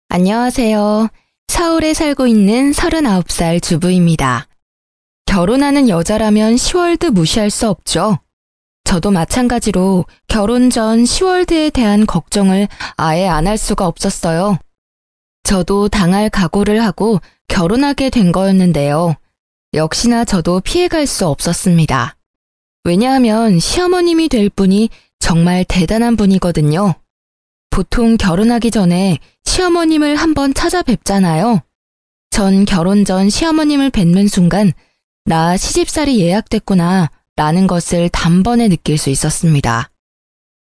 안녕하세요. 서울에 살고 있는 39살 주부입니다. 결혼하는 여자라면 시월드 무시할 수 없죠. 저도 마찬가지로 결혼 전 시월드에 대한 걱정을 아예 안 할 수가 없었어요. 저도 당할 각오를 하고 결혼하게 된 거였는데요. 역시나 저도 피해갈 수 없었습니다. 왜냐하면 시어머님이 될 분이 정말 대단한 분이거든요. 보통 결혼하기 전에 시어머님을 한번 찾아뵙잖아요. 전 결혼 전 시어머님을 뵙는 순간 나 시집살이 예약됐구나 라는 것을 단번에 느낄 수 있었습니다.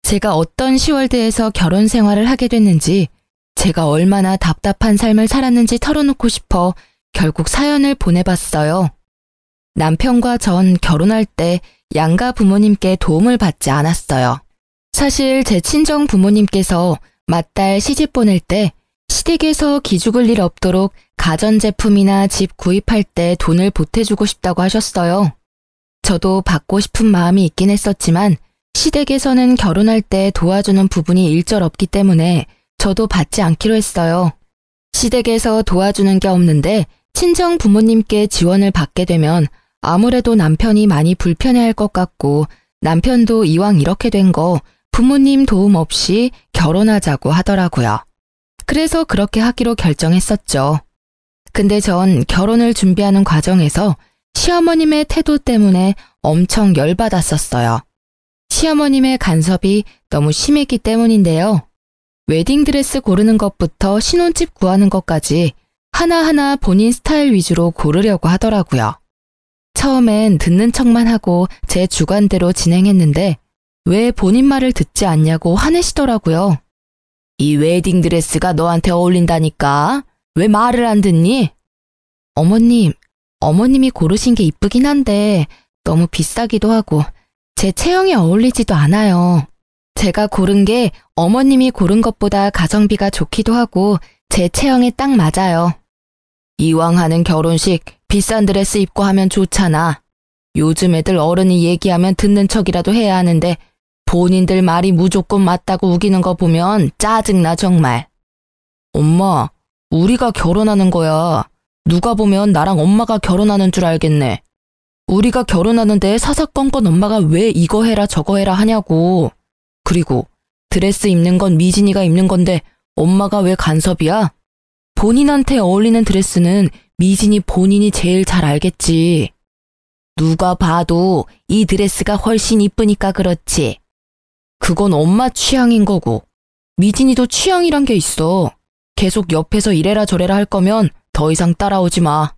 제가 어떤 시월드에서 결혼 생활을 하게 됐는지, 제가 얼마나 답답한 삶을 살았는지 털어놓고 싶어 결국 사연을 보내봤어요. 남편과 전 결혼할 때 양가 부모님께 도움을 받지 않았어요. 사실 제 친정 부모님께서 맏딸 시집 보낼 때 시댁에서 기죽을 일 없도록 가전제품이나 집 구입할 때 돈을 보태주고 싶다고 하셨어요. 저도 받고 싶은 마음이 있긴 했었지만 시댁에서는 결혼할 때 도와주는 부분이 일절 없기 때문에 저도 받지 않기로 했어요. 시댁에서 도와주는 게 없는데 친정 부모님께 지원을 받게 되면 아무래도 남편이 많이 불편해할 것 같고, 남편도 이왕 이렇게 된 거 부모님 도움 없이 결혼하자고 하더라고요. 그래서 그렇게 하기로 결정했었죠. 근데 전 결혼을 준비하는 과정에서 시어머님의 태도 때문에 엄청 열받았었어요. 시어머님의 간섭이 너무 심했기 때문인데요. 웨딩드레스 고르는 것부터 신혼집 구하는 것까지 하나하나 본인 스타일 위주로 고르려고 하더라고요. 처음엔 듣는 척만 하고 제 주관대로 진행했는데 왜 본인 말을 듣지 않냐고 화내시더라고요. 이 웨딩드레스가 너한테 어울린다니까? 왜 말을 안 듣니? 어머님이 고르신 게 이쁘긴 한데 너무 비싸기도 하고 제 체형에 어울리지도 않아요. 제가 고른 게 어머님이 고른 것보다 가성비가 좋기도 하고 제 체형에 딱 맞아요. 이왕 하는 결혼식 비싼 드레스 입고 하면 좋잖아. 요즘 애들 어른이 얘기하면 듣는 척이라도 해야 하는데 본인들 말이 무조건 맞다고 우기는 거 보면 짜증나 정말. 엄마, 우리가 결혼하는 거야. 누가 보면 나랑 엄마가 결혼하는 줄 알겠네. 우리가 결혼하는데 사사건건 엄마가 왜 이거 해라 저거 해라 하냐고. 그리고 드레스 입는 건 미진이가 입는 건데 엄마가 왜 간섭이야? 본인한테 어울리는 드레스는 미진이 본인이 제일 잘 알겠지. 누가 봐도 이 드레스가 훨씬 이쁘니까 그렇지. 그건 엄마 취향인 거고 미진이도 취향이란 게 있어. 계속 옆에서 이래라 저래라 할 거면 더 이상 따라오지 마.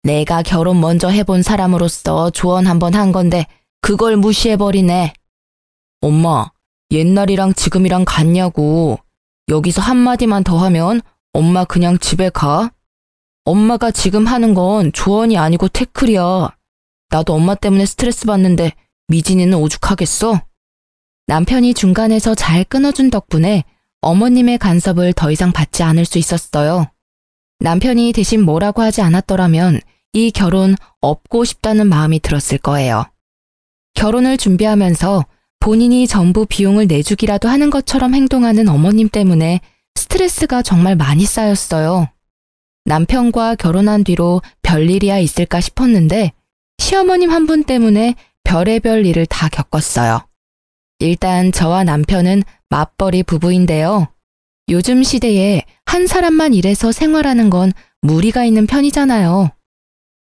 내가 결혼 먼저 해본 사람으로서 조언 한번 한 건데 그걸 무시해버리네. 엄마, 옛날이랑 지금이랑 같냐고. 여기서 한마디만 더 하면 엄마 그냥 집에 가? 엄마가 지금 하는 건 조언이 아니고 태클이야. 나도 엄마 때문에 스트레스 받는데 미진이는 오죽하겠어? 남편이 중간에서 잘 끊어준 덕분에 어머님의 간섭을 더 이상 받지 않을 수 있었어요. 남편이 대신 뭐라고 하지 않았더라면 이 결혼 업고 싶다는 마음이 들었을 거예요. 결혼을 준비하면서 본인이 전부 비용을 내주기라도 하는 것처럼 행동하는 어머님 때문에 스트레스가 정말 많이 쌓였어요. 남편과 결혼한 뒤로 별일이야 있을까 싶었는데 시어머님 한 분 때문에 별의별 일을 다 겪었어요. 일단 저와 남편은 맞벌이 부부인데요. 요즘 시대에 한 사람만 일해서 생활하는 건 무리가 있는 편이잖아요.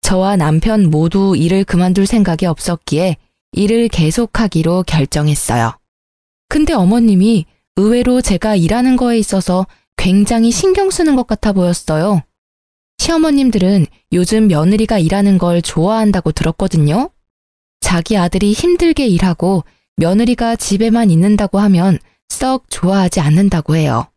저와 남편 모두 일을 그만둘 생각이 없었기에 일을 계속하기로 결정했어요. 근데 어머님이 의외로 제가 일하는 거에 있어서 굉장히 신경 쓰는 것 같아 보였어요. 시어머님들은 요즘 며느리가 일하는 걸 좋아한다고 들었거든요. 자기 아들이 힘들게 일하고 며느리가 집에만 있는다고 하면 썩 좋아하지 않는다고 해요.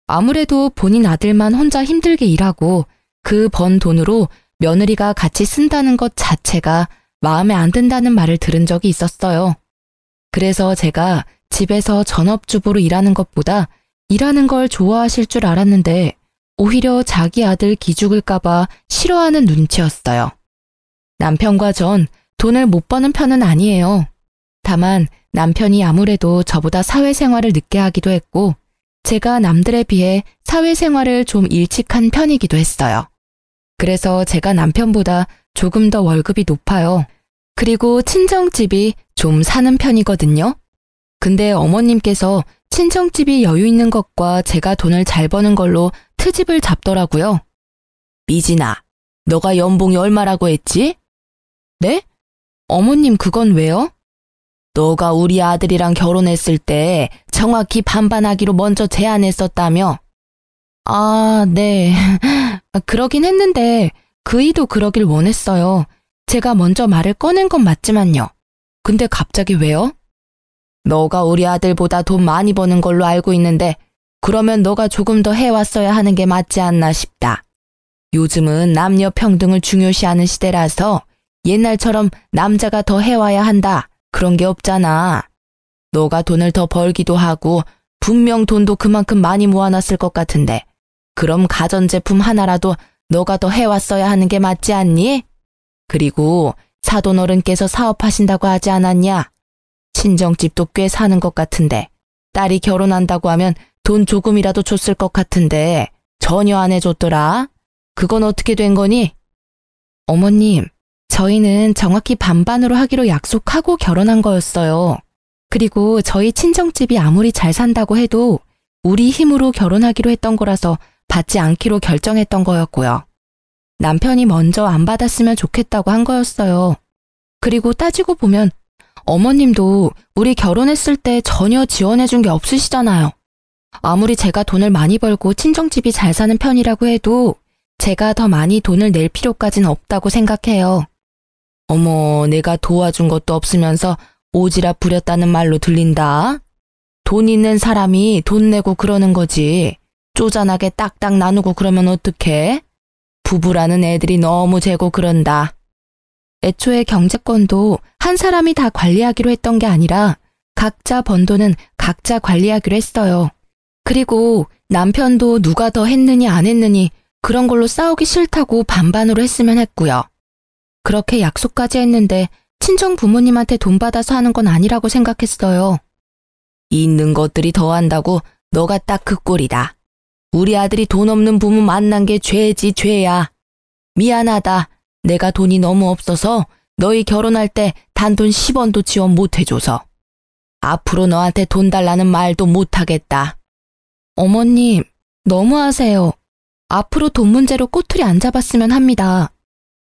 아무래도 본인 아들만 혼자 힘들게 일하고 그 번 돈으로 며느리가 같이 쓴다는 것 자체가 마음에 안 든다는 말을 들은 적이 있었어요. 그래서 제가 집에서 전업주부로 일하는 것보다 일하는 걸 좋아하실 줄 알았는데 오히려 자기 아들 기죽을까봐 싫어하는 눈치였어요. 남편과 전 돈을 못 버는 편은 아니에요. 다만 남편이 아무래도 저보다 사회생활을 늦게 하기도 했고 제가 남들에 비해 사회생활을 좀 일찍 한 편이기도 했어요. 그래서 제가 남편보다 조금 더 월급이 높아요. 그리고 친정집이 좀 사는 편이거든요. 근데 어머님께서 친정집이 여유 있는 것과 제가 돈을 잘 버는 걸로 트집을 잡더라고요. 미진아, 너가 연봉이 얼마라고 했지? 네? 어머님 그건 왜요? 너가 우리 아들이랑 결혼했을 때 정확히 반반하기로 먼저 제안했었다며? 아, 네. 그러긴 했는데 그이도 그러길 원했어요. 제가 먼저 말을 꺼낸 건 맞지만요. 근데 갑자기 왜요? 너가 우리 아들보다 돈 많이 버는 걸로 알고 있는데 그러면 너가 조금 더 해왔어야 하는 게 맞지 않나 싶다. 요즘은 남녀 평등을 중요시하는 시대라서 옛날처럼 남자가 더 해와야 한다. 그런 게 없잖아. 너가 돈을 더 벌기도 하고 분명 돈도 그만큼 많이 모아놨을 것 같은데 그럼 가전제품 하나라도 너가 더 해왔어야 하는 게 맞지 않니? 그리고 사돈어른께서 사업하신다고 하지 않았냐? 친정집도 꽤 사는 것 같은데 딸이 결혼한다고 하면 돈 조금이라도 줬을 것 같은데 전혀 안 해줬더라. 그건 어떻게 된 거니? 어머님, 저희는 정확히 반반으로 하기로 약속하고 결혼한 거였어요. 그리고 저희 친정집이 아무리 잘 산다고 해도 우리 힘으로 결혼하기로 했던 거라서 받지 않기로 결정했던 거였고요. 남편이 먼저 안 받았으면 좋겠다고 한 거였어요. 그리고 따지고 보면 어머님도 우리 결혼했을 때 전혀 지원해준 게 없으시잖아요. 아무리 제가 돈을 많이 벌고 친정집이 잘 사는 편이라고 해도 제가 더 많이 돈을 낼 필요까지는 없다고 생각해요. 어머, 내가 도와준 것도 없으면서 오지랖 부렸다는 말로 들린다. 돈 있는 사람이 돈 내고 그러는 거지. 쪼잔하게 딱딱 나누고 그러면 어떡해? 부부라는 애들이 너무 재고 그런다. 애초에 경제권도 한 사람이 다 관리하기로 했던 게 아니라 각자 번 돈은 각자 관리하기로 했어요. 그리고 남편도 누가 더 했느니 안 했느니 그런 걸로 싸우기 싫다고 반반으로 했으면 했고요. 그렇게 약속까지 했는데 친정 부모님한테 돈 받아서 하는 건 아니라고 생각했어요. 있는 것들이 더한다고 너가 딱 그 꼴이다. 우리 아들이 돈 없는 부모 만난 게 죄지 죄야. 미안하다. 내가 돈이 너무 없어서 너희 결혼할 때 단돈 10원도 지원 못 해줘서. 앞으로 너한테 돈 달라는 말도 못 하겠다. 어머님, 너무하세요. 앞으로 돈 문제로 꼬투리 안 잡았으면 합니다.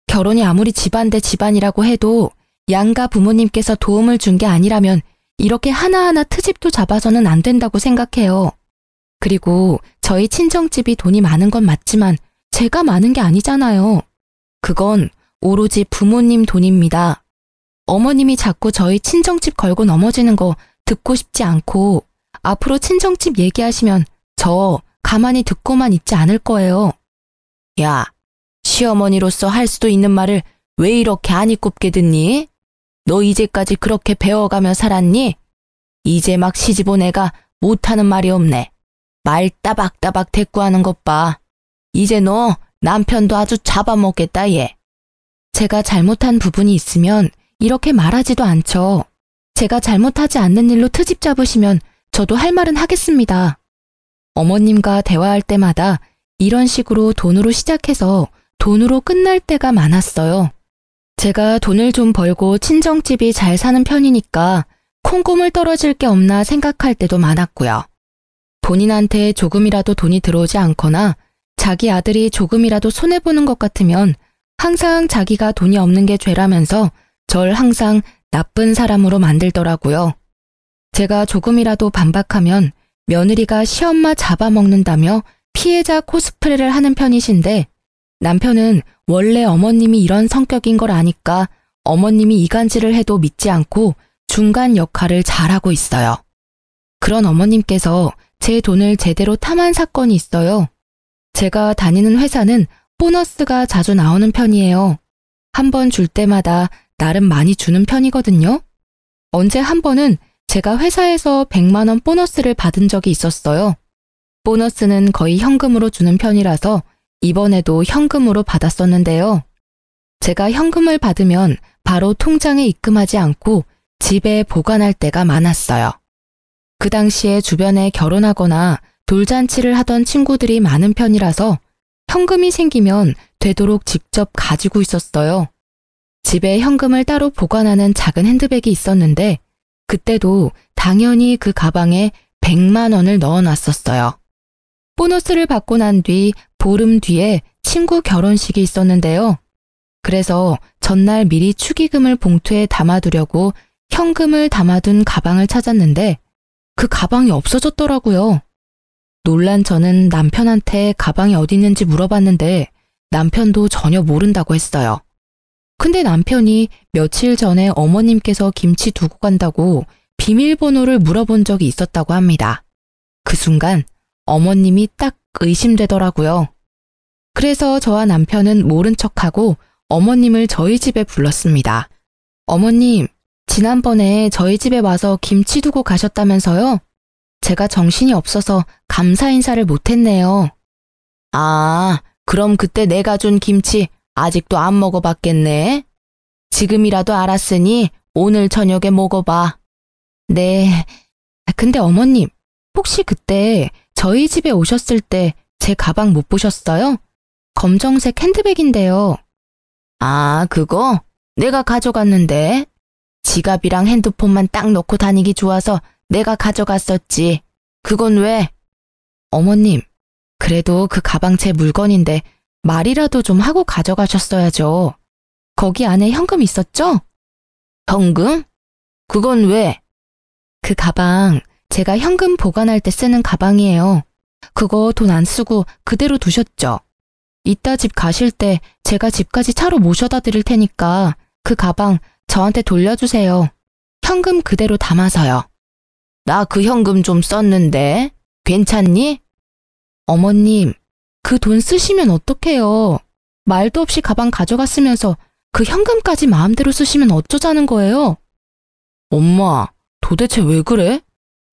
결혼이 아무리 집안 대 집안이라고 해도 양가 부모님께서 도움을 준 게 아니라면 이렇게 하나하나 트집도 잡아서는 안 된다고 생각해요. 그리고 저희 친정집이 돈이 많은 건 맞지만 제가 많은 게 아니잖아요. 그건 오로지 부모님 돈입니다. 어머님이 자꾸 저희 친정집 걸고 넘어지는 거 듣고 싶지 않고 앞으로 친정집 얘기하시면 저 가만히 듣고만 있지 않을 거예요. 야, 시어머니로서 할 수도 있는 말을 왜 이렇게 안이 꼽게 듣니? 너 이제까지 그렇게 배워가며 살았니? 이제 막 시집 온 애가 못하는 말이 없네. 말 따박따박 대꾸하는 것 봐. 이제 너 남편도 아주 잡아먹겠다 얘. 제가 잘못한 부분이 있으면 이렇게 말하지도 않죠. 제가 잘못하지 않는 일로 트집 잡으시면 저도 할 말은 하겠습니다. 어머님과 대화할 때마다 이런 식으로 돈으로 시작해서 돈으로 끝날 때가 많았어요. 제가 돈을 좀 벌고 친정집이 잘 사는 편이니까 콩고물 떨어질 게 없나 생각할 때도 많았고요. 본인한테 조금이라도 돈이 들어오지 않거나 자기 아들이 조금이라도 손해보는 것 같으면 항상 자기가 돈이 없는 게 죄라면서 절 항상 나쁜 사람으로 만들더라고요. 제가 조금이라도 반박하면 며느리가 시엄마 잡아먹는다며 피해자 코스프레를 하는 편이신데 남편은 원래 어머님이 이런 성격인 걸 아니까 어머님이 이간질을 해도 믿지 않고 중간 역할을 잘하고 있어요. 그런 어머님께서 제 돈을 제대로 탐한 사건이 있어요. 제가 다니는 회사는 보너스가 자주 나오는 편이에요. 한 번 줄 때마다 나름 많이 주는 편이거든요. 언제 한 번은 제가 회사에서 100만 원 보너스를 받은 적이 있었어요. 보너스는 거의 현금으로 주는 편이라서 이번에도 현금으로 받았었는데요. 제가 현금을 받으면 바로 통장에 입금하지 않고 집에 보관할 때가 많았어요. 그 당시에 주변에 결혼하거나 돌잔치를 하던 친구들이 많은 편이라서 현금이 생기면 되도록 직접 가지고 있었어요. 집에 현금을 따로 보관하는 작은 핸드백이 있었는데 그때도 당연히 그 가방에 100만 원을 넣어놨었어요. 보너스를 받고 난 뒤 보름 뒤에 친구 결혼식이 있었는데요. 그래서 전날 미리 축의금을 봉투에 담아두려고 현금을 담아둔 가방을 찾았는데 그 가방이 없어졌더라고요. 놀란 저는 남편한테 가방이 어디 있는지 물어봤는데 남편도 전혀 모른다고 했어요. 근데 남편이 며칠 전에 어머님께서 김치 두고 간다고 비밀번호를 물어본 적이 있었다고 합니다. 그 순간 어머님이 딱 의심되더라고요. 그래서 저와 남편은 모른 척하고 어머님을 저희 집에 불렀습니다. 어머님, 지난번에 저희 집에 와서 김치 두고 가셨다면서요? 제가 정신이 없어서 감사 인사를 못했네요. 아, 그럼 그때 내가 준 김치 아직도 안 먹어봤겠네? 지금이라도 알았으니 오늘 저녁에 먹어봐. 네, 근데 어머님, 혹시 그때 저희 집에 오셨을 때 제 가방 못 보셨어요? 검정색 핸드백인데요. 아, 그거? 내가 가져갔는데. 지갑이랑 핸드폰만 딱 넣고 다니기 좋아서 내가 가져갔었지. 그건 왜? 어머님, 그래도 그 가방 제 물건인데 말이라도 좀 하고 가져가셨어야죠. 거기 안에 현금 있었죠? 현금? 그건 왜? 그 가방 제가 현금 보관할 때 쓰는 가방이에요. 그거 돈 안 쓰고 그대로 두셨죠? 이따 집 가실 때 제가 집까지 차로 모셔다 드릴 테니까 그 가방 저한테 돌려주세요. 현금 그대로 담아서요. 나 그 현금 좀 썼는데 괜찮니? 어머님, 그 돈 쓰시면 어떡해요. 말도 없이 가방 가져갔으면서 그 현금까지 마음대로 쓰시면 어쩌자는 거예요? 엄마, 도대체 왜 그래?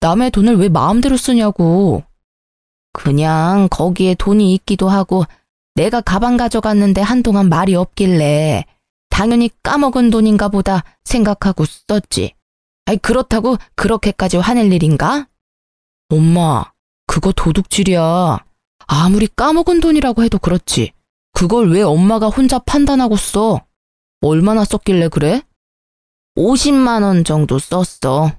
남의 돈을 왜 마음대로 쓰냐고. 그냥 거기에 돈이 있기도 하고 내가 가방 가져갔는데 한동안 말이 없길래 당연히 까먹은 돈인가 보다 생각하고 썼지. 아이, 그렇다고 그렇게까지 화낼 일인가? 엄마, 그거 도둑질이야. 아무리 까먹은 돈이라고 해도 그렇지. 그걸 왜 엄마가 혼자 판단하고 써? 얼마나 썼길래 그래? 50만 원 정도 썼어.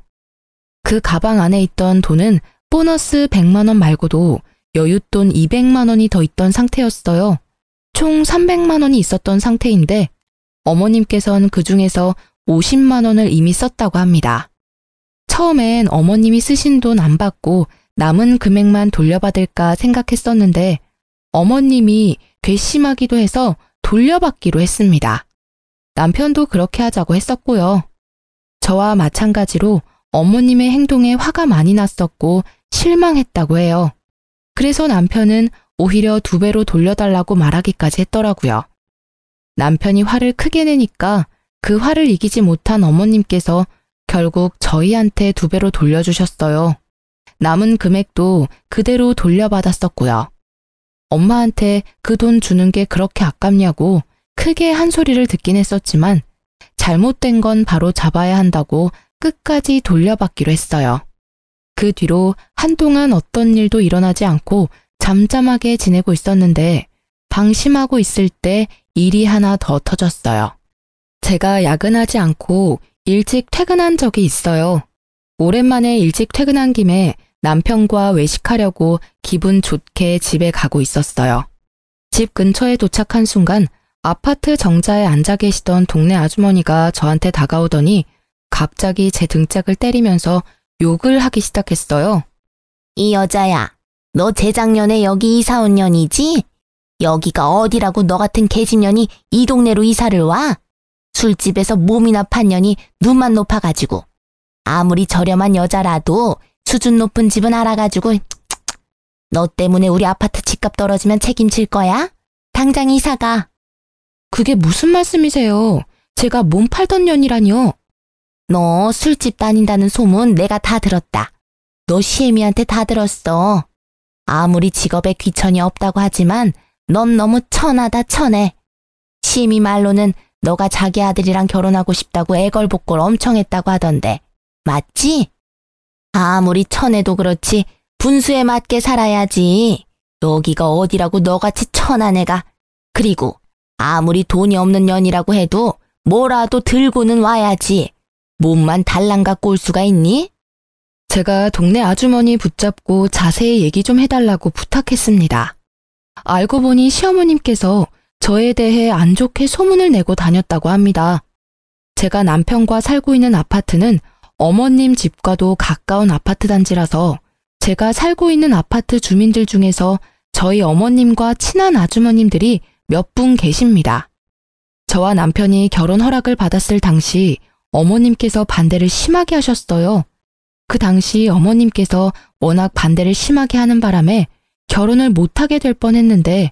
그 가방 안에 있던 돈은 보너스 100만 원 말고도 여윳돈 200만 원이 더 있던 상태였어요. 총 300만 원이 있었던 상태인데 어머님께서는 그 중에서 50만 원을 이미 썼다고 합니다. 처음엔 어머님이 쓰신 돈 안 받고 남은 금액만 돌려받을까 생각했었는데 어머님이 괘씸하기도 해서 돌려받기로 했습니다. 남편도 그렇게 하자고 했었고요. 저와 마찬가지로 어머님의 행동에 화가 많이 났었고 실망했다고 해요. 그래서 남편은 오히려 2배로 돌려달라고 말하기까지 했더라고요. 남편이 화를 크게 내니까 그 화를 이기지 못한 어머님께서 결국 저희한테 2배로 돌려주셨어요. 남은 금액도 그대로 돌려받았었고요. 엄마한테 그 돈 주는 게 그렇게 아깝냐고 크게 한 소리를 듣긴 했었지만 잘못된 건 바로 잡아야 한다고 끝까지 돌려받기로 했어요. 그 뒤로 한동안 어떤 일도 일어나지 않고 잠잠하게 지내고 있었는데 방심하고 있을 때 일이 하나 더 터졌어요. 제가 야근하지 않고 일찍 퇴근한 적이 있어요. 오랜만에 일찍 퇴근한 김에 남편과 외식하려고 기분 좋게 집에 가고 있었어요. 집 근처에 도착한 순간 아파트 정자에 앉아 계시던 동네 아주머니가 저한테 다가오더니 갑자기 제 등짝을 때리면서 욕을 하기 시작했어요. 이 여자야, 너 재작년에 여기 이사 온 년이지? 여기가 어디라고 너 같은 개집년이 이 동네로 이사를 와? 술집에서 몸이나 판 년이 눈만 높아가지고. 아무리 저렴한 여자라도 수준 높은 집은 알아가지고 너 때문에 우리 아파트 집값 떨어지면 책임질 거야? 당장 이사가. 그게 무슨 말씀이세요? 제가 몸 팔던 년이라니요. 너 술집 다닌다는 소문 내가 다 들었다. 너 시애미한테 다 들었어. 아무리 직업에 귀천이 없다고 하지만 넌 너무 천하다 천해. 시애미 말로는 너가 자기 아들이랑 결혼하고 싶다고 애걸복걸 엄청 했다고 하던데. 맞지? 아무리 천해도 그렇지 분수에 맞게 살아야지. 여기가 어디라고 너같이 천한 애가. 그리고 아무리 돈이 없는 년이라고 해도 뭐라도 들고는 와야지. 몸만 달랑 갖고 올 수가 있니? 제가 동네 아주머니 붙잡고 자세히 얘기 좀 해달라고 부탁했습니다. 알고 보니 시어머님께서 저에 대해 안 좋게 소문을 내고 다녔다고 합니다. 제가 남편과 살고 있는 아파트는 어머님 집과도 가까운 아파트 단지라서 제가 살고 있는 아파트 주민들 중에서 저희 어머님과 친한 아주머님들이 몇 분 계십니다. 저와 남편이 결혼 허락을 받았을 당시 어머님께서 반대를 심하게 하셨어요. 그 당시 어머님께서 워낙 반대를 심하게 하는 바람에 결혼을 못하게 될 뻔했는데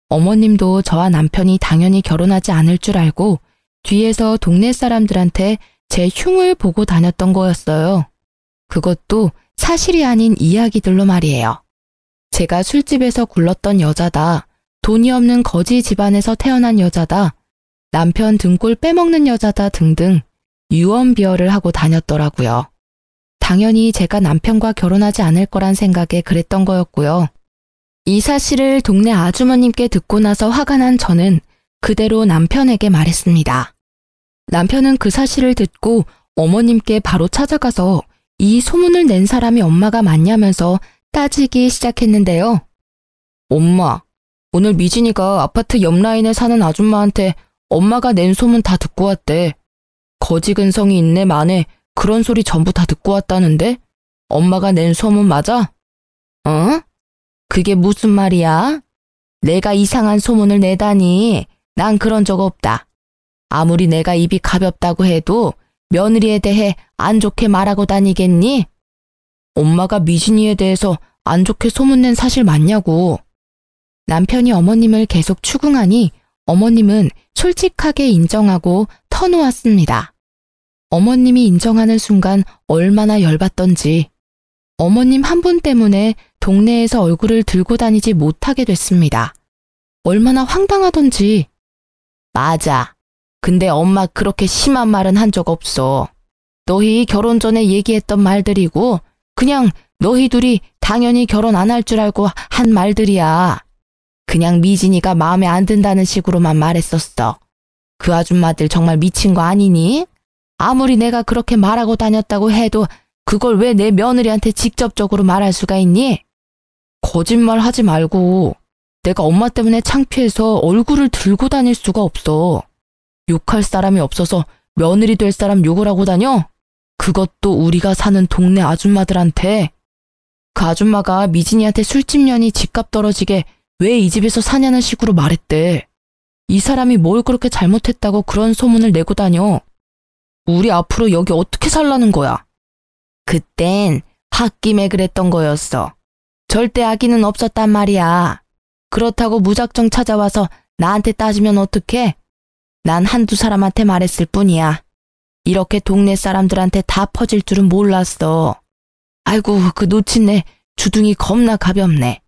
어머님도 저와 남편이 당연히 결혼하지 않을 줄 알고 뒤에서 동네 사람들한테 제 흉을 보고 다녔던 거였어요. 그것도 사실이 아닌 이야기들로 말이에요. 제가 술집에서 굴렀던 여자다, 돈이 없는 거지 집안에서 태어난 여자다, 남편 등골 빼먹는 여자다 등등 유언비어를 하고 다녔더라고요. 당연히 제가 남편과 결혼하지 않을 거란 생각에 그랬던 거였고요. 이 사실을 동네 아주머님께 듣고 나서 화가 난 저는 그대로 남편에게 말했습니다. 남편은 그 사실을 듣고 어머님께 바로 찾아가서 이 소문을 낸 사람이 엄마가 맞냐면서 따지기 시작했는데요. 엄마, 오늘 미진이가 아파트 옆 라인에 사는 아줌마한테 엄마가 낸 소문 다 듣고 왔대. 거지 근성이 있네 마네 그런 소리 전부 다 듣고 왔다는데? 엄마가 낸 소문 맞아? 어? 그게 무슨 말이야? 내가 이상한 소문을 내다니. 난 그런 적 없다. 아무리 내가 입이 가볍다고 해도 며느리에 대해 안 좋게 말하고 다니겠니? 엄마가 미진이에 대해서 안 좋게 소문낸 사실 맞냐고. 남편이 어머님을 계속 추궁하니 어머님은 솔직하게 인정하고 터놓았습니다. 어머님이 인정하는 순간 얼마나 열받던지 어머님 한 분 때문에 동네에서 얼굴을 들고 다니지 못하게 됐습니다. 얼마나 황당하던지. 맞아. 근데 엄마 그렇게 심한 말은 한 적 없어. 너희 결혼 전에 얘기했던 말들이고 그냥 너희 둘이 당연히 결혼 안 할 줄 알고 한 말들이야. 그냥 미진이가 마음에 안 든다는 식으로만 말했었어. 그 아줌마들 정말 미친 거 아니니? 아무리 내가 그렇게 말하고 다녔다고 해도 그걸 왜 내 며느리한테 직접적으로 말할 수가 있니? 거짓말 하지 말고. 내가 엄마 때문에 창피해서 얼굴을 들고 다닐 수가 없어. 욕할 사람이 없어서 며느리 될 사람 욕을 하고 다녀? 그것도 우리가 사는 동네 아줌마들한테. 그 아줌마가 미진이한테 술집 년이 집값 떨어지게 왜 이 집에서 사냐는 식으로 말했대. 이 사람이 뭘 그렇게 잘못했다고 그런 소문을 내고 다녀. 우리 앞으로 여기 어떻게 살라는 거야? 그땐 홧김에 그랬던 거였어. 절대 악의는 없었단 말이야. 그렇다고 무작정 찾아와서 나한테 따지면 어떡해? 난 한두 사람한테 말했을 뿐이야. 이렇게 동네 사람들한테 다 퍼질 줄은 몰랐어. 아이고, 그 놓친네 주둥이 겁나 가볍네.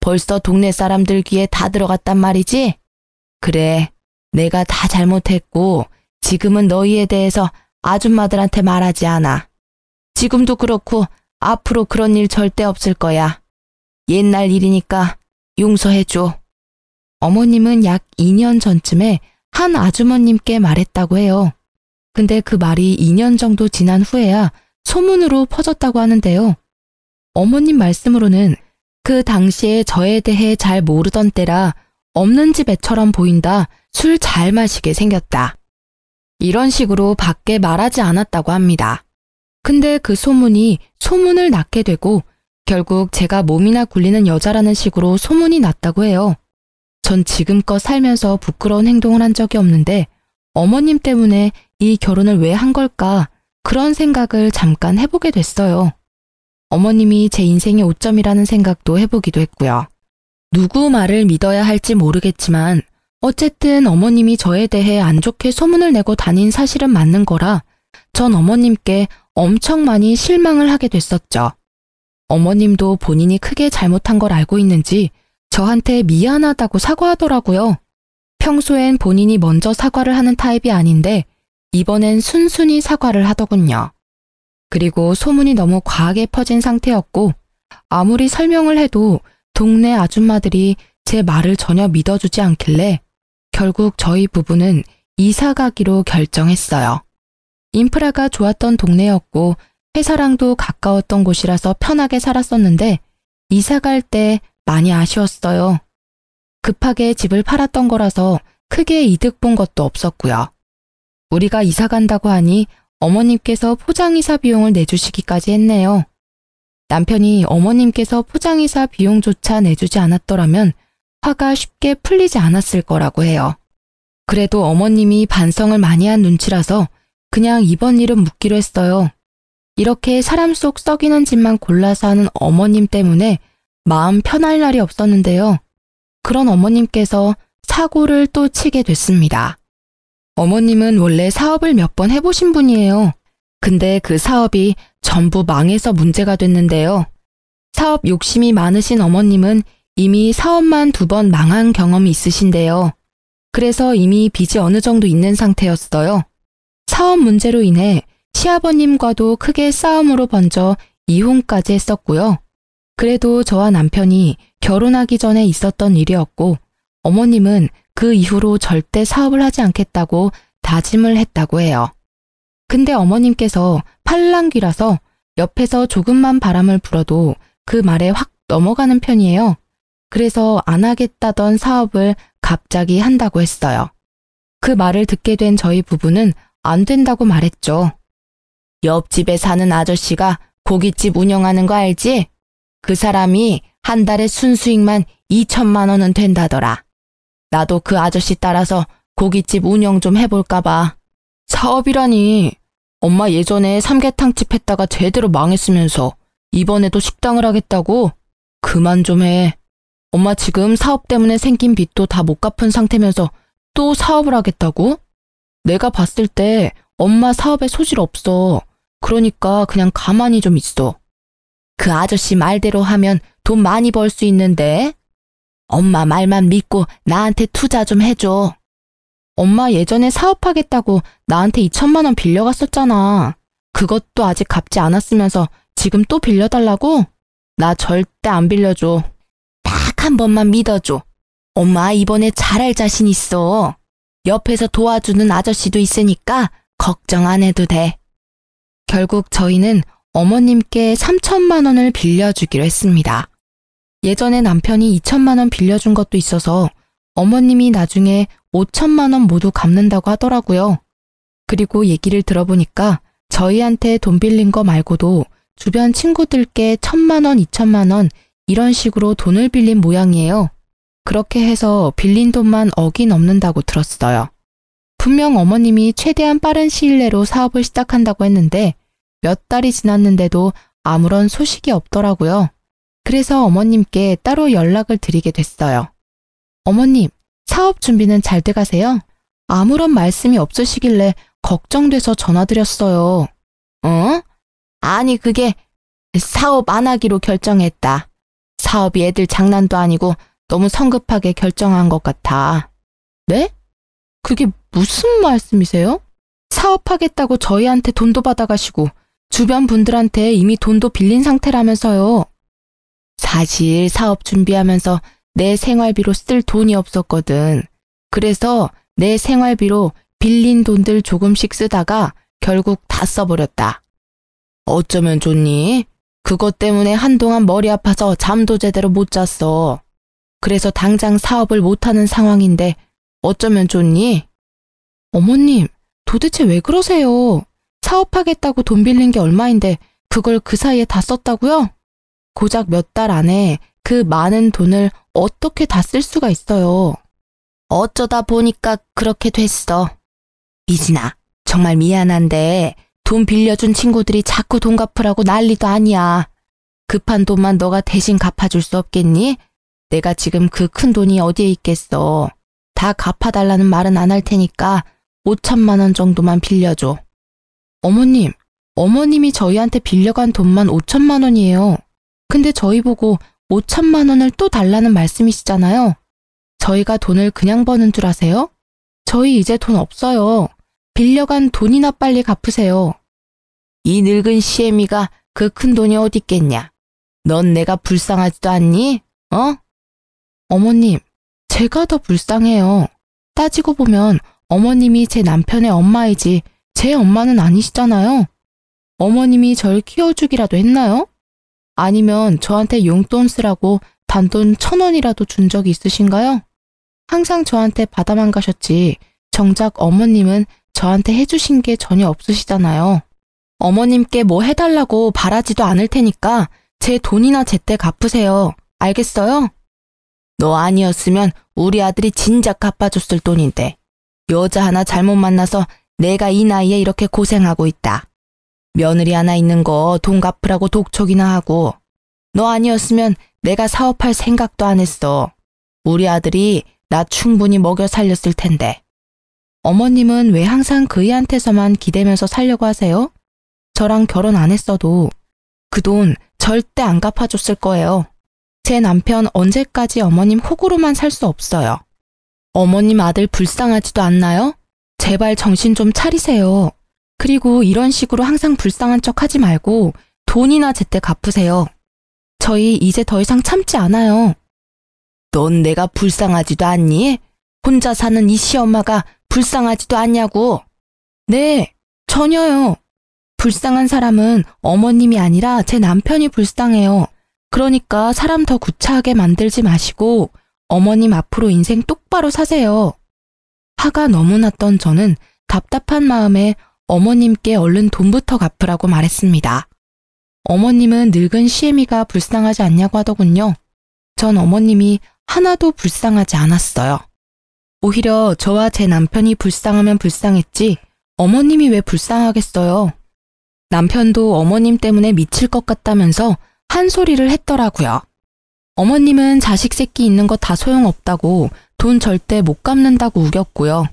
벌써 동네 사람들 귀에 다 들어갔단 말이지? 그래, 내가 다 잘못했고 지금은 너희에 대해서 아줌마들한테 말하지 않아. 지금도 그렇고 앞으로 그런 일 절대 없을 거야. 옛날 일이니까 용서해줘. 어머님은 약 2년 전쯤에 한 아주머님께 말했다고 해요. 근데 그 말이 2년 정도 지난 후에야 소문으로 퍼졌다고 하는데요. 어머님 말씀으로는 그 당시에 저에 대해 잘 모르던 때라 없는 집 애처럼 보인다, 술 잘 마시게 생겼다. 이런 식으로 밖에 말하지 않았다고 합니다. 근데 그 소문이 소문을 낳게 되고 결국 제가 몸이나 굴리는 여자라는 식으로 소문이 났다고 해요. 전 지금껏 살면서 부끄러운 행동을 한 적이 없는데 어머님 때문에 이 결혼을 왜 한 걸까 그런 생각을 잠깐 해보게 됐어요. 어머님이 제 인생의 오점이라는 생각도 해보기도 했고요. 누구 말을 믿어야 할지 모르겠지만 어쨌든 어머님이 저에 대해 안 좋게 소문을 내고 다닌 사실은 맞는 거라 전 어머님께 엄청 많이 실망을 하게 됐었죠. 어머님도 본인이 크게 잘못한 걸 알고 있는지 저한테 미안하다고 사과하더라고요. 평소엔 본인이 먼저 사과를 하는 타입이 아닌데 이번엔 순순히 사과를 하더군요. 그리고 소문이 너무 과하게 퍼진 상태였고 아무리 설명을 해도 동네 아줌마들이 제 말을 전혀 믿어주지 않길래 결국 저희 부부는 이사 가기로 결정했어요. 인프라가 좋았던 동네였고 회사랑도 가까웠던 곳이라서 편하게 살았었는데 이사 갈 때 많이 아쉬웠어요. 급하게 집을 팔았던 거라서 크게 이득 본 것도 없었고요. 우리가 이사 간다고 하니 어머님께서 포장이사 비용을 내주시기까지 했네요. 남편이 어머님께서 포장이사 비용조차 내주지 않았더라면 화가 쉽게 풀리지 않았을 거라고 해요. 그래도 어머님이 반성을 많이 한 눈치라서 그냥 이번 일은 묻기로 했어요. 이렇게 사람 속 썩이는 짓만 골라서 하는 어머님 때문에 마음 편할 날이 없었는데요. 그런 어머님께서 사고를 또 치게 됐습니다. 어머님은 원래 사업을 몇 번 해보신 분이에요. 근데 그 사업이 전부 망해서 문제가 됐는데요. 사업 욕심이 많으신 어머님은 이미 사업만 2번 망한 경험이 있으신데요. 그래서 이미 빚이 어느 정도 있는 상태였어요. 사업 문제로 인해 시아버님과도 크게 싸움으로 번져 이혼까지 했었고요. 그래도 저와 남편이 결혼하기 전에 있었던 일이었고 어머님은 그 이후로 절대 사업을 하지 않겠다고 다짐을 했다고 해요. 근데 어머님께서 팔랑귀라서 옆에서 조금만 바람을 불어도 그 말에 확 넘어가는 편이에요. 그래서 안 하겠다던 사업을 갑자기 한다고 했어요. 그 말을 듣게 된 저희 부부는 안 된다고 말했죠. 옆집에 사는 아저씨가 고깃집 운영하는 거 알지? 그 사람이 한 달에 순수익만 2천만 원은 된다더라. 나도 그 아저씨 따라서 고깃집 운영 좀 해볼까 봐. 사업이라니. 엄마 예전에 삼계탕집 했다가 제대로 망했으면서 이번에도 식당을 하겠다고? 그만 좀 해. 엄마 지금 사업 때문에 생긴 빚도 다 못 갚은 상태면서 또 사업을 하겠다고? 내가 봤을 때 엄마 사업에 소질 없어. 그러니까 그냥 가만히 좀 있어. 그 아저씨 말대로 하면 돈 많이 벌 수 있는데? 엄마 말만 믿고 나한테 투자 좀 해줘. 엄마 예전에 사업하겠다고 나한테 2천만 원 빌려갔었잖아. 그것도 아직 갚지 않았으면서 지금 또 빌려달라고? 나 절대 안 빌려줘. 딱 한 번만 믿어줘. 엄마 이번에 잘할 자신 있어. 옆에서 도와주는 아저씨도 있으니까 걱정 안 해도 돼. 결국 저희는 어머님께 3천만 원을 빌려주기로 했습니다. 예전에 남편이 2천만 원 빌려준 것도 있어서 어머님이 나중에 5천만 원 모두 갚는다고 하더라고요. 그리고 얘기를 들어보니까 저희한테 돈 빌린 거 말고도 주변 친구들께 1,000만 원, 2천만 원 이런 식으로 돈을 빌린 모양이에요. 그렇게 해서 빌린 돈만 억이 넘는다고 들었어요. 분명 어머님이 최대한 빠른 시일 내로 사업을 시작한다고 했는데 몇 달이 지났는데도 아무런 소식이 없더라고요. 그래서 어머님께 따로 연락을 드리게 됐어요. 어머님, 사업 준비는 잘 돼가세요? 아무런 말씀이 없으시길래 걱정돼서 전화드렸어요. 어? 아니 그게 사업 안 하기로 결정했다. 사업이 애들 장난도 아니고 너무 성급하게 결정한 것 같아. 네? 그게 무슨 말씀이세요? 사업하겠다고 저희한테 돈도 받아가시고 주변 분들한테 이미 돈도 빌린 상태라면서요. 사실 사업 준비하면서 내 생활비로 쓸 돈이 없었거든. 그래서 내 생활비로 빌린 돈들 조금씩 쓰다가 결국 다 써버렸다. 어쩌면 좋니? 그것 때문에 한동안 머리 아파서 잠도 제대로 못 잤어. 그래서 당장 사업을 못하는 상황인데 어쩌면 좋니? 어머님, 도대체 왜 그러세요? 사업하겠다고 돈 빌린 게 얼마인데 그걸 그 사이에 다 썼다고요? 고작 몇 달 안에 그 많은 돈을 어떻게 다 쓸 수가 있어요? 어쩌다 보니까 그렇게 됐어. 미진아, 정말 미안한데 돈 빌려준 친구들이 자꾸 돈 갚으라고 난리도 아니야. 급한 돈만 너가 대신 갚아줄 수 없겠니? 내가 지금 그 큰 돈이 어디에 있겠어. 다 갚아달라는 말은 안 할 테니까 5천만 원 정도만 빌려줘. 어머님, 어머님이 저희한테 빌려간 돈만 5천만 원이에요. 근데 저희 보고 5천만 원을 또 달라는 말씀이시잖아요. 저희가 돈을 그냥 버는 줄 아세요? 저희 이제 돈 없어요. 빌려간 돈이나 빨리 갚으세요. 이 늙은 시애미가 그 큰 돈이 어디 있겠냐. 넌 내가 불쌍하지도 않니? 어? 어머님, 제가 더 불쌍해요. 따지고 보면 어머님이 제 남편의 엄마이지 제 엄마는 아니시잖아요. 어머님이 절 키워주기라도 했나요? 아니면 저한테 용돈 쓰라고 단돈 1,000원이라도 준 적이 있으신가요? 항상 저한테 받아만 가셨지 정작 어머님은 저한테 해주신 게 전혀 없으시잖아요. 어머님께 뭐 해달라고 바라지도 않을 테니까 제 돈이나 제때 갚으세요. 알겠어요? 너 아니었으면 우리 아들이 진작 갚아줬을 돈인데 여자 하나 잘못 만나서 내가 이 나이에 이렇게 고생하고 있다. 며느리 하나 있는 거 돈 갚으라고 독촉이나 하고 너 아니었으면 내가 사업할 생각도 안 했어. 우리 아들이 나 충분히 먹여 살렸을 텐데. 어머님은 왜 항상 그이한테서만 기대면서 살려고 하세요? 저랑 결혼 안 했어도 그 돈 절대 안 갚아줬을 거예요. 제 남편 언제까지 어머님 호구로만 살 수 없어요. 어머님 아들 불쌍하지도 않나요? 제발 정신 좀 차리세요. 그리고 이런 식으로 항상 불쌍한 척 하지 말고 돈이나 제때 갚으세요. 저희 이제 더 이상 참지 않아요. 넌 내가 불쌍하지도 않니? 혼자 사는 이 시엄마가 불쌍하지도 않냐고. 네, 전혀요. 불쌍한 사람은 어머님이 아니라 제 남편이 불쌍해요. 그러니까 사람 더 구차하게 만들지 마시고 어머님 앞으로 인생 똑바로 사세요. 화가 너무 났던 저는 답답한 마음에 어머님께 얼른 돈부터 갚으라고 말했습니다. 어머님은 늙은 시애미가 불쌍하지 않냐고 하더군요. 전 어머님이 하나도 불쌍하지 않았어요. 오히려 저와 제 남편이 불쌍하면 불쌍했지 어머님이 왜 불쌍하겠어요. 남편도 어머님 때문에 미칠 것 같다면서 한 소리를 했더라고요. 어머님은 자식 새끼 있는 거 다 소용없다고 돈 절대 못 갚는다고 우겼고요.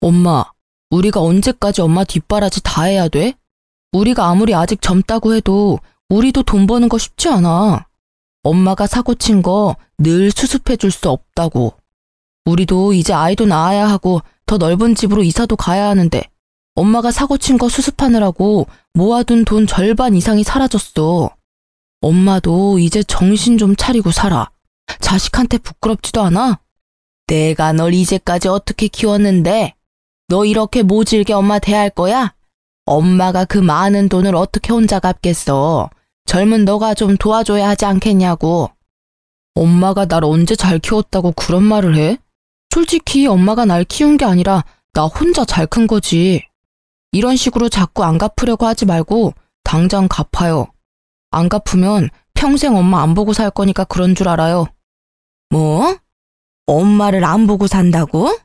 엄마, 우리가 언제까지 엄마 뒷바라지 다 해야 돼? 우리가 아무리 아직 젊다고 해도 우리도 돈 버는 거 쉽지 않아. 엄마가 사고 친 거 늘 수습해 줄 수 없다고. 우리도 이제 아이도 낳아야 하고 더 넓은 집으로 이사도 가야 하는데 엄마가 사고 친 거 수습하느라고 모아둔 돈 절반 이상이 사라졌어. 엄마도 이제 정신 좀 차리고 살아. 자식한테 부끄럽지도 않아? 내가 널 이제까지 어떻게 키웠는데? 너 이렇게 모질게 엄마 대할 거야? 엄마가 그 많은 돈을 어떻게 혼자 갚겠어? 젊은 너가 좀 도와줘야 하지 않겠냐고. 엄마가 날 언제 잘 키웠다고 그런 말을 해? 솔직히 엄마가 날 키운 게 아니라 나 혼자 잘 큰 거지. 이런 식으로 자꾸 안 갚으려고 하지 말고 당장 갚아요. 안 갚으면 평생 엄마 안 보고 살 거니까 그런 줄 알아요. 뭐? 엄마를 안 보고 산다고?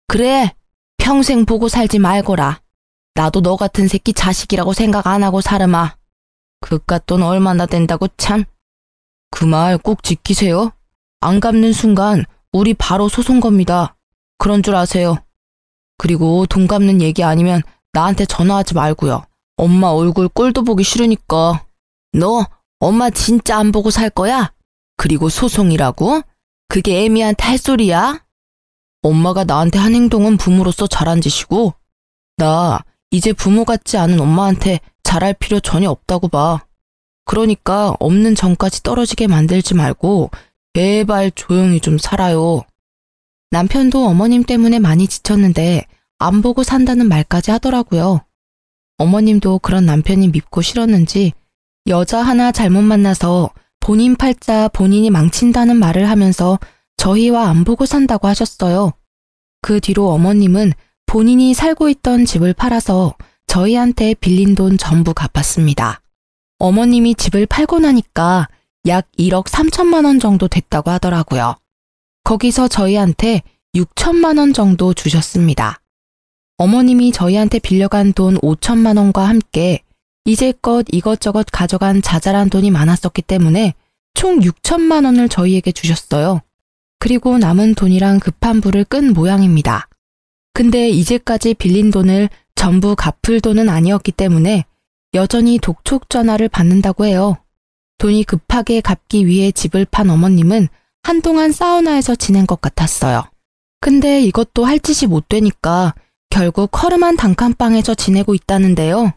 그래, 평생 보고 살지 말거라. 나도 너 같은 새끼 자식이라고 생각 안 하고 살으마. 그깟 돈 얼마나 된다고 참. 그 말 꼭 지키세요. 안 갚는 순간 우리 바로 소송 겁니다. 그런 줄 아세요. 그리고 돈 갚는 얘기 아니면 나한테 전화하지 말고요. 엄마 얼굴 꼴도 보기 싫으니까. 너 엄마 진짜 안 보고 살 거야? 그리고 소송이라고? 그게 애미한테 할 소리야? 엄마가 나한테 한 행동은 부모로서 잘한 짓이고 나 이제 부모 같지 않은 엄마한테 잘할 필요 전혀 없다고 봐. 그러니까 없는 정까지 떨어지게 만들지 말고 제발 조용히 좀 살아요. 남편도 어머님 때문에 많이 지쳤는데 안 보고 산다는 말까지 하더라고요. 어머님도 그런 남편이 밉고 싫었는지 여자 하나 잘못 만나서 본인 팔자 본인이 망친다는 말을 하면서 저희와 안 보고 산다고 하셨어요. 그 뒤로 어머님은 본인이 살고 있던 집을 팔아서 저희한테 빌린 돈 전부 갚았습니다. 어머님이 집을 팔고 나니까 약 1억 3천만 원 정도 됐다고 하더라고요. 거기서 저희한테 6천만 원 정도 주셨습니다. 어머님이 저희한테 빌려간 돈 5천만 원과 함께 이제껏 이것저것 가져간 자잘한 돈이 많았었기 때문에 총 6천만 원을 저희에게 주셨어요. 그리고 남은 돈이랑 급한 불을 끈 모양입니다. 근데 이제까지 빌린 돈을 전부 갚을 돈은 아니었기 때문에 여전히 독촉 전화를 받는다고 해요. 돈이 급하게 갚기 위해 집을 판 어머님은 한동안 사우나에서 지낸 것 같았어요. 근데 이것도 할 짓이 못 되니까 결국 허름한 단칸방에서 지내고 있다는데요.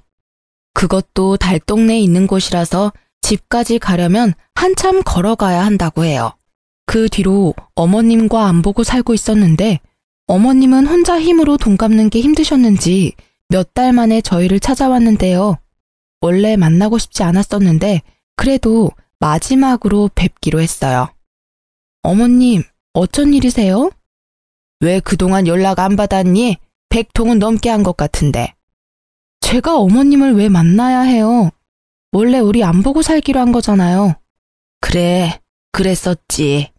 그것도 달동네에 있는 곳이라서 집까지 가려면 한참 걸어가야 한다고 해요. 그 뒤로 어머님과 안 보고 살고 있었는데 어머님은 혼자 힘으로 돈 갚는 게 힘드셨는지 몇 달 만에 저희를 찾아왔는데요. 원래 만나고 싶지 않았었는데 그래도 마지막으로 뵙기로 했어요. 어머님, 어쩐 일이세요? 왜 그동안 연락 안 받았니? 100통은 넘게 한 것 같은데. 제가 어머님을 왜 만나야 해요? 원래 우리 안 보고 살기로 한 거잖아요. 그래, 그랬었지.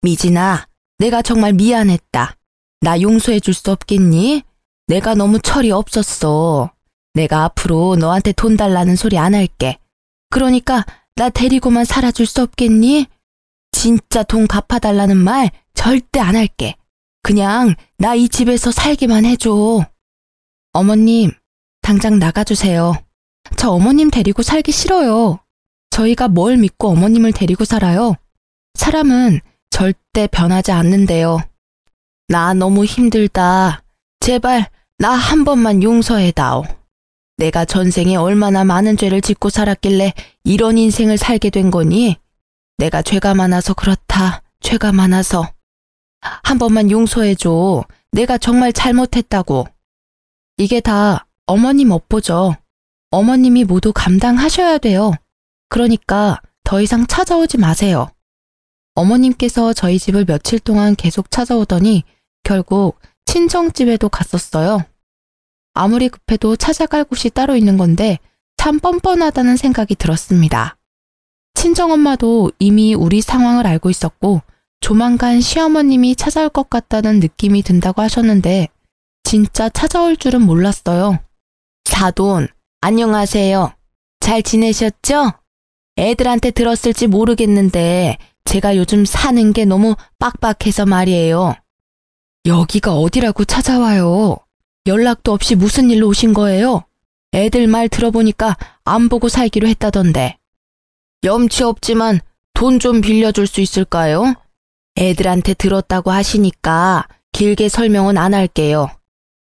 미진아, 내가 정말 미안했다. 나 용서해 줄 수 없겠니? 내가 너무 철이 없었어. 내가 앞으로 너한테 돈 달라는 소리 안 할게. 그러니까 나 데리고만 살아줄 수 없겠니? 진짜 돈 갚아달라는 말 절대 안 할게. 그냥 나 이 집에서 살기만 해줘. 어머님, 당장 나가주세요. 저 어머님 데리고 살기 싫어요. 저희가 뭘 믿고 어머님을 데리고 살아요? 사람은 절대 변하지 않는데요. 나 너무 힘들다. 제발 나 한 번만 용서해다오. 내가 전생에 얼마나 많은 죄를 짓고 살았길래 이런 인생을 살게 된 거니? 내가 죄가 많아서 그렇다. 죄가 많아서. 한 번만 용서해줘. 내가 정말 잘못했다고. 이게 다 어머님 업보죠. 어머님이 모두 감당하셔야 돼요. 그러니까 더 이상 찾아오지 마세요. 어머님께서 저희 집을 며칠 동안 계속 찾아오더니 결국 친정집에도 갔었어요. 아무리 급해도 찾아갈 곳이 따로 있는 건데 참 뻔뻔하다는 생각이 들었습니다. 친정엄마도 이미 우리 상황을 알고 있었고 조만간 시어머님이 찾아올 것 같다는 느낌이 든다고 하셨는데 진짜 찾아올 줄은 몰랐어요. 사돈, 안녕하세요. 잘 지내셨죠? 애들한테 들었을지 모르겠는데 제가 요즘 사는 게 너무 빡빡해서 말이에요. 여기가 어디라고 찾아와요? 연락도 없이 무슨 일로 오신 거예요? 애들 말 들어보니까 안 보고 살기로 했다던데. 염치 없지만 돈 좀 빌려줄 수 있을까요? 애들한테 들었다고 하시니까 길게 설명은 안 할게요.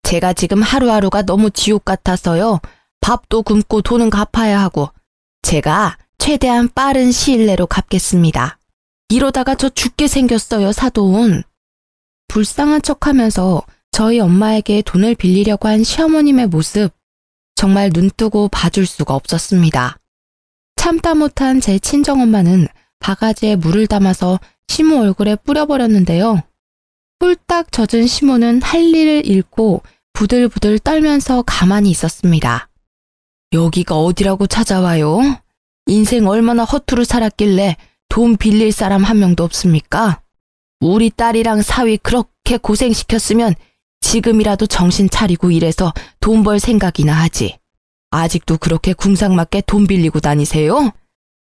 제가 지금 하루하루가 너무 지옥 같아서요. 밥도 굶고 돈은 갚아야 하고 제가 최대한 빠른 시일 내로 갚겠습니다. 이러다가 저 죽게 생겼어요, 사돈. 불쌍한 척하면서 저희 엄마에게 돈을 빌리려고 한 시어머님의 모습 정말 눈뜨고 봐줄 수가 없었습니다. 참다 못한 제 친정엄마는 바가지에 물을 담아서 시모 얼굴에 뿌려버렸는데요. 홀딱 젖은 시모는 할 일을 잃고 부들부들 떨면서 가만히 있었습니다. 여기가 어디라고 찾아와요? 인생 얼마나 허투루 살았길래 돈 빌릴 사람 한 명도 없습니까? 우리 딸이랑 사위 그렇게 고생시켰으면 지금이라도 정신 차리고 일해서 돈 벌 생각이나 하지. 아직도 그렇게 궁상맞게 돈 빌리고 다니세요?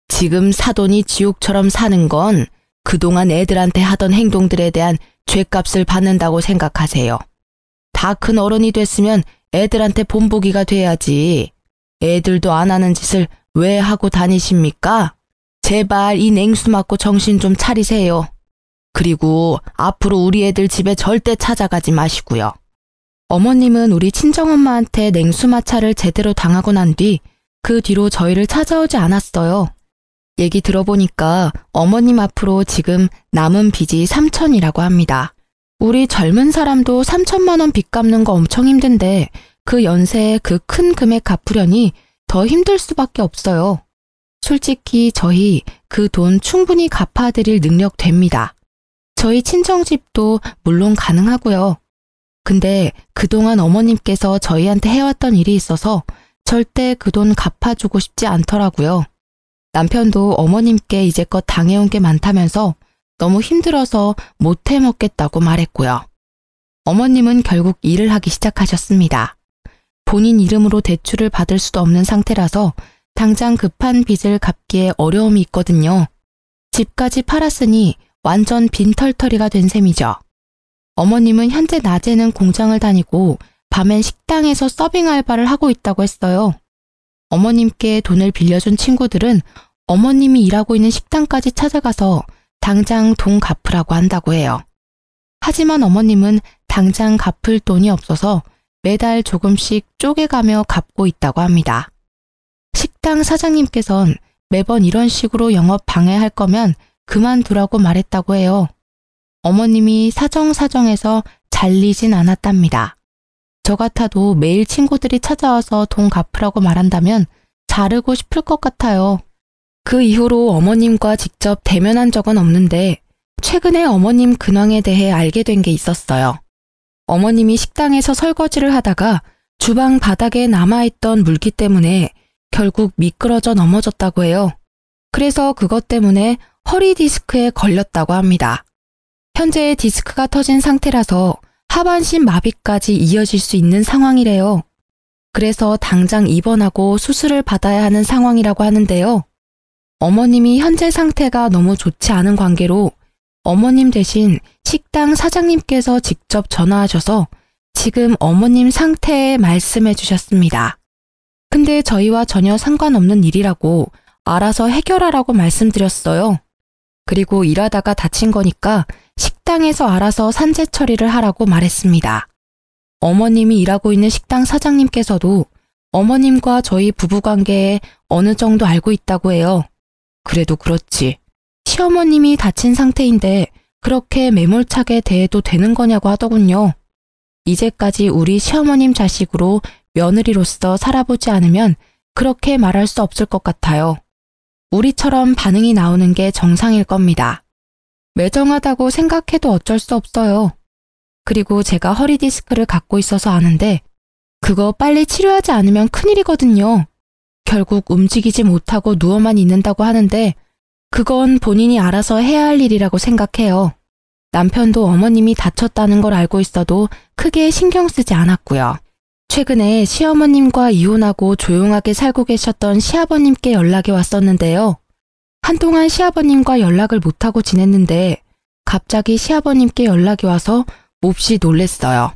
지금 사돈이 지옥처럼 사는 건 그동안 애들한테 하던 행동들에 대한 죗값을 받는다고 생각하세요. 다 큰 어른이 됐으면 애들한테 본보기가 돼야지. 애들도 안 하는 짓을 왜 하고 다니십니까? 제발 이 냉수 맞고 정신 좀 차리세요. 그리고 앞으로 우리 애들 집에 절대 찾아가지 마시고요. 어머님은 우리 친정엄마한테 냉수마찰을 제대로 당하고 난 뒤 그 뒤로 저희를 찾아오지 않았어요. 얘기 들어보니까 어머님 앞으로 지금 남은 빚이 3천이라고 합니다. 우리 젊은 사람도 3천만 원 빚 갚는 거 엄청 힘든데 그 연세에 그 큰 금액 갚으려니 더 힘들 수밖에 없어요. 솔직히 저희 그 돈 충분히 갚아드릴 능력 됩니다. 저희 친정집도 물론 가능하고요. 근데 그동안 어머님께서 저희한테 해왔던 일이 있어서 절대 그 돈 갚아주고 싶지 않더라고요. 남편도 어머님께 이제껏 당해온 게 많다면서 너무 힘들어서 못 해먹겠다고 말했고요. 어머님은 결국 일을 하기 시작하셨습니다. 본인 이름으로 대출을 받을 수도 없는 상태라서 당장 급한 빚을 갚기에 어려움이 있거든요. 집까지 팔았으니 완전 빈털터리가 된 셈이죠. 어머님은 현재 낮에는 공장을 다니고 밤엔 식당에서 서빙 알바를 하고 있다고 했어요. 어머님께 돈을 빌려준 친구들은 어머님이 일하고 있는 식당까지 찾아가서 당장 돈 갚으라고 한다고 해요. 하지만 어머님은 당장 갚을 돈이 없어서 매달 조금씩 쪼개가며 갚고 있다고 합니다. 식당 사장님께선 매번 이런 식으로 영업 방해할 거면 그만두라고 말했다고 해요. 어머님이 사정사정해서 잘리진 않았답니다. 저 같아도 매일 친구들이 찾아와서 돈 갚으라고 말한다면 자르고 싶을 것 같아요. 그 이후로 어머님과 직접 대면한 적은 없는데 최근에 어머님 근황에 대해 알게 된 게 있었어요. 어머님이 식당에서 설거지를 하다가 주방 바닥에 남아있던 물기 때문에 결국 미끄러져 넘어졌다고 해요. 그래서 그것 때문에 허리 디스크에 걸렸다고 합니다. 현재 디스크가 터진 상태라서 하반신 마비까지 이어질 수 있는 상황이래요. 그래서 당장 입원하고 수술을 받아야 하는 상황이라고 하는데요. 어머님이 현재 상태가 너무 좋지 않은 관계로 어머님 대신 식당 사장님께서 직접 전화하셔서 지금 어머님 상태에 말씀해 주셨습니다. 근데 저희와 전혀 상관없는 일이라고 알아서 해결하라고 말씀드렸어요. 그리고 일하다가 다친 거니까 식당에서 알아서 산재 처리를 하라고 말했습니다. 어머님이 일하고 있는 식당 사장님께서도 어머님과 저희 부부관계에 어느 정도 알고 있다고 해요. 그래도 그렇지. 시어머님이 다친 상태인데 그렇게 매몰차게 대해도 되는 거냐고 하더군요. 이제까지 우리 시어머님 자식으로 며느리로서 살아보지 않으면 그렇게 말할 수 없을 것 같아요. 우리처럼 반응이 나오는 게 정상일 겁니다. 매정하다고 생각해도 어쩔 수 없어요. 그리고 제가 허리 디스크를 갖고 있어서 아는데 그거 빨리 치료하지 않으면 큰일이거든요. 결국 움직이지 못하고 누워만 있는다고 하는데 그건 본인이 알아서 해야 할 일이라고 생각해요. 남편도 어머님이 다쳤다는 걸 알고 있어도 크게 신경 쓰지 않았고요. 최근에 시어머님과 이혼하고 조용하게 살고 계셨던 시아버님께 연락이 왔었는데요. 한동안 시아버님과 연락을 못하고 지냈는데 갑자기 시아버님께 연락이 와서 몹시 놀랬어요.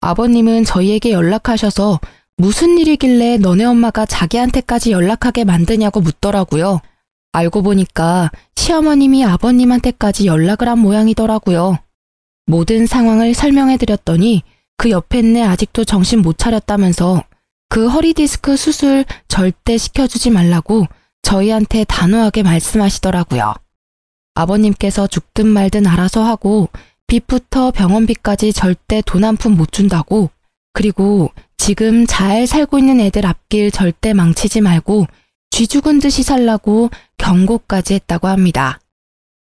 아버님은 저희에게 연락하셔서 무슨 일이길래 너네 엄마가 자기한테까지 연락하게 만드냐고 묻더라고요. 알고 보니까 시어머님이 아버님한테까지 연락을 한 모양이더라고요. 모든 상황을 설명해드렸더니 그 옆에 아직도 정신 못 차렸다면서 그 허리 디스크 수술 절대 시켜주지 말라고 저희한테 단호하게 말씀하시더라고요. 아버님께서 죽든 말든 알아서 하고 빚부터 병원비까지 절대 돈 한 푼 못 준다고, 그리고 지금 잘 살고 있는 애들 앞길 절대 망치지 말고 쥐 죽은 듯이 살라고 경고까지 했다고 합니다.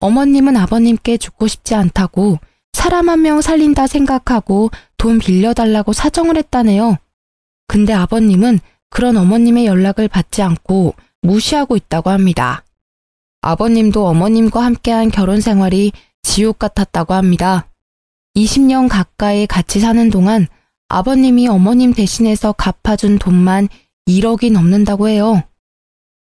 어머님은 아버님께 죽고 싶지 않다고 사람 한 명 살린다 생각하고 돈 빌려달라고 사정을 했다네요. 근데 아버님은 그런 어머님의 연락을 받지 않고 무시하고 있다고 합니다. 아버님도 어머님과 함께한 결혼 생활이 지옥 같았다고 합니다. 20년 가까이 같이 사는 동안 아버님이 어머님 대신해서 갚아준 돈만 1억이 넘는다고 해요.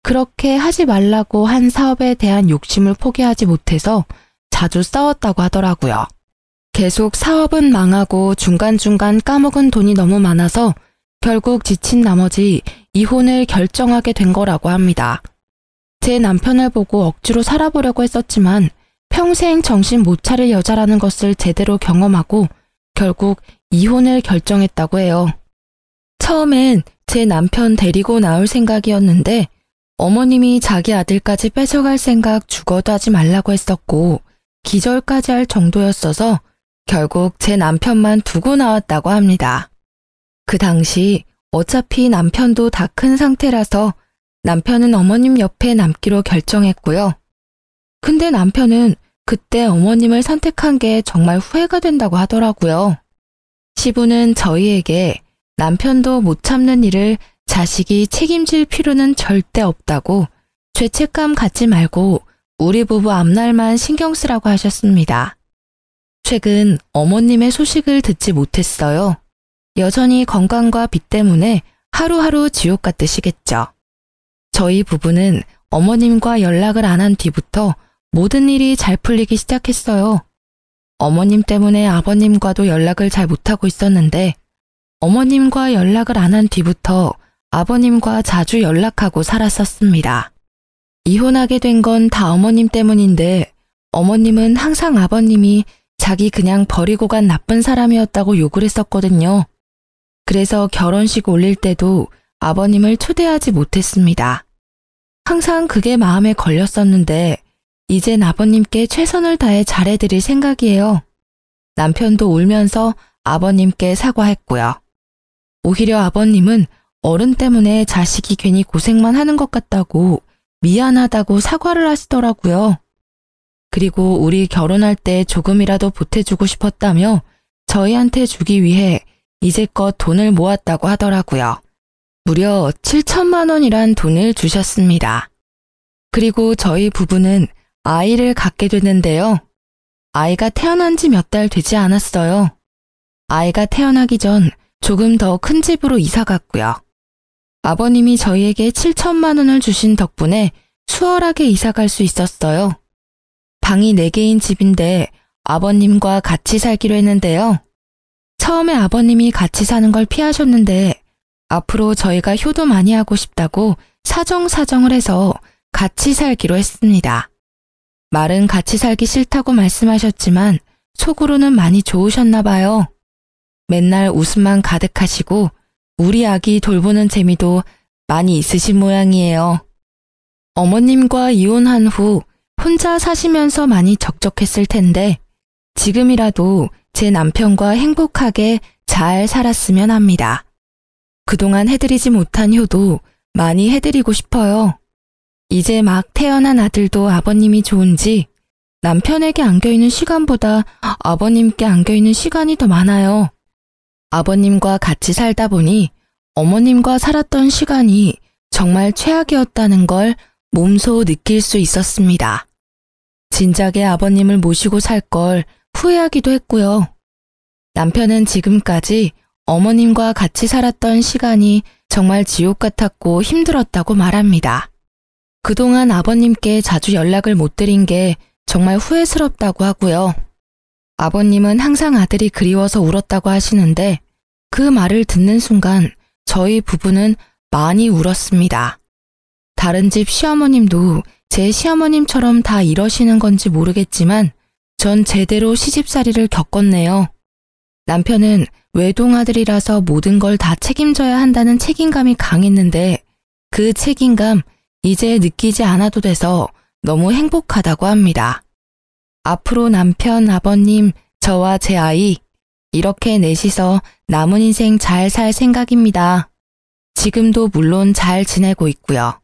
그렇게 하지 말라고 한 사업에 대한 욕심을 포기하지 못해서 자주 싸웠다고 하더라고요. 계속 사업은 망하고 중간중간 까먹은 돈이 너무 많아서 결국 지친 나머지 이혼을 결정하게 된 거라고 합니다. 제 남편을 보고 억지로 살아보려고 했었지만 평생 정신 못 차릴 여자라는 것을 제대로 경험하고 결국 이혼을 결정했다고 해요. 처음엔 제 남편 데리고 나올 생각이었는데 어머님이 자기 아들까지 뺏어갈 생각 죽어도 하지 말라고 했었고 기절까지 할 정도였어서 결국 제 남편만 두고 나왔다고 합니다. 그 당시 어차피 남편도 다 큰 상태라서 남편은 어머님 옆에 남기로 결정했고요. 근데 남편은 그때 어머님을 선택한 게 정말 후회가 된다고 하더라고요. 시부는 저희에게 남편도 못 참는 일을 자식이 책임질 필요는 절대 없다고 죄책감 갖지 말고 우리 부부 앞날만 신경 쓰라고 하셨습니다. 최근 어머님의 소식을 듣지 못했어요. 여전히 건강과 빚 때문에 하루하루 지옥 같으시겠죠. 저희 부부는 어머님과 연락을 안 한 뒤부터 모든 일이 잘 풀리기 시작했어요. 어머님 때문에 아버님과도 연락을 잘 못하고 있었는데 어머님과 연락을 안 한 뒤부터 아버님과 자주 연락하고 살았었습니다. 이혼하게 된 건 다 어머님 때문인데 어머님은 항상 아버님이 자기 그냥 버리고 간 나쁜 사람이었다고 욕을 했었거든요. 그래서 결혼식 올릴 때도 아버님을 초대하지 못했습니다. 항상 그게 마음에 걸렸었는데 이젠 아버님께 최선을 다해 잘해드릴 생각이에요. 남편도 울면서 아버님께 사과했고요. 오히려 아버님은 어른 때문에 자식이 괜히 고생만 하는 것 같다고 미안하다고 사과를 하시더라고요. 그리고 우리 결혼할 때 조금이라도 보태주고 싶었다며 저희한테 주기 위해 이제껏 돈을 모았다고 하더라고요. 무려 7천만 원이란 돈을 주셨습니다. 그리고 저희 부부는 아이를 갖게 됐는데요. 아이가 태어난 지 몇 달 되지 않았어요. 아이가 태어나기 전 조금 더 큰 집으로 이사 갔고요. 아버님이 저희에게 7천만 원을 주신 덕분에 수월하게 이사 갈 수 있었어요. 방이 4개인 집인데 아버님과 같이 살기로 했는데요. 처음에 아버님이 같이 사는 걸 피하셨는데 앞으로 저희가 효도 많이 하고 싶다고 사정사정을 해서 같이 살기로 했습니다. 말은 같이 살기 싫다고 말씀하셨지만 속으로는 많이 좋으셨나 봐요. 맨날 웃음만 가득하시고 우리 아기 돌보는 재미도 많이 있으신 모양이에요. 어머님과 이혼한 후 혼자 사시면서 많이 적적했을 텐데 지금이라도 제 남편과 행복하게 잘 살았으면 합니다. 그동안 해드리지 못한 효도 많이 해드리고 싶어요. 이제 막 태어난 아들도 아버님이 좋은지 남편에게 안겨있는 시간보다 아버님께 안겨있는 시간이 더 많아요. 아버님과 같이 살다 보니 어머님과 살았던 시간이 정말 최악이었다는 걸 몸소 느낄 수 있었습니다. 진작에 아버님을 모시고 살 걸 후회하기도 했고요. 남편은 지금까지 어머님과 같이 살았던 시간이 정말 지옥 같았고 힘들었다고 말합니다. 그동안 아버님께 자주 연락을 못 드린 게 정말 후회스럽다고 하고요. 아버님은 항상 아들이 그리워서 울었다고 하시는데 그 말을 듣는 순간 저희 부부는 많이 울었습니다. 다른 집 시어머님도 제 시어머님처럼 다 이러시는 건지 모르겠지만 전 제대로 시집살이를 겪었네요. 남편은 외동아들이라서 모든 걸 다 책임져야 한다는 책임감이 강했는데 그 책임감 이제 느끼지 않아도 돼서 너무 행복하다고 합니다. 앞으로 남편, 아버님, 저와 제 아이 이렇게 넷이서 남은 인생 잘 살 생각입니다. 지금도 물론 잘 지내고 있고요.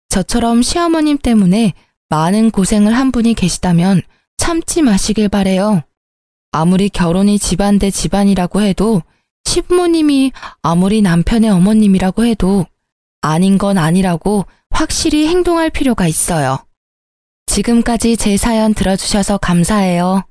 저처럼 시어머님 때문에 많은 고생을 한 분이 계시다면 참지 마시길 바래요. 아무리 결혼이 집안 대 집안이라고 해도 시부모님이 아무리 남편의 어머님이라고 해도 아닌 건 아니라고 확실히 행동할 필요가 있어요. 지금까지 제 사연 들어주셔서 감사해요.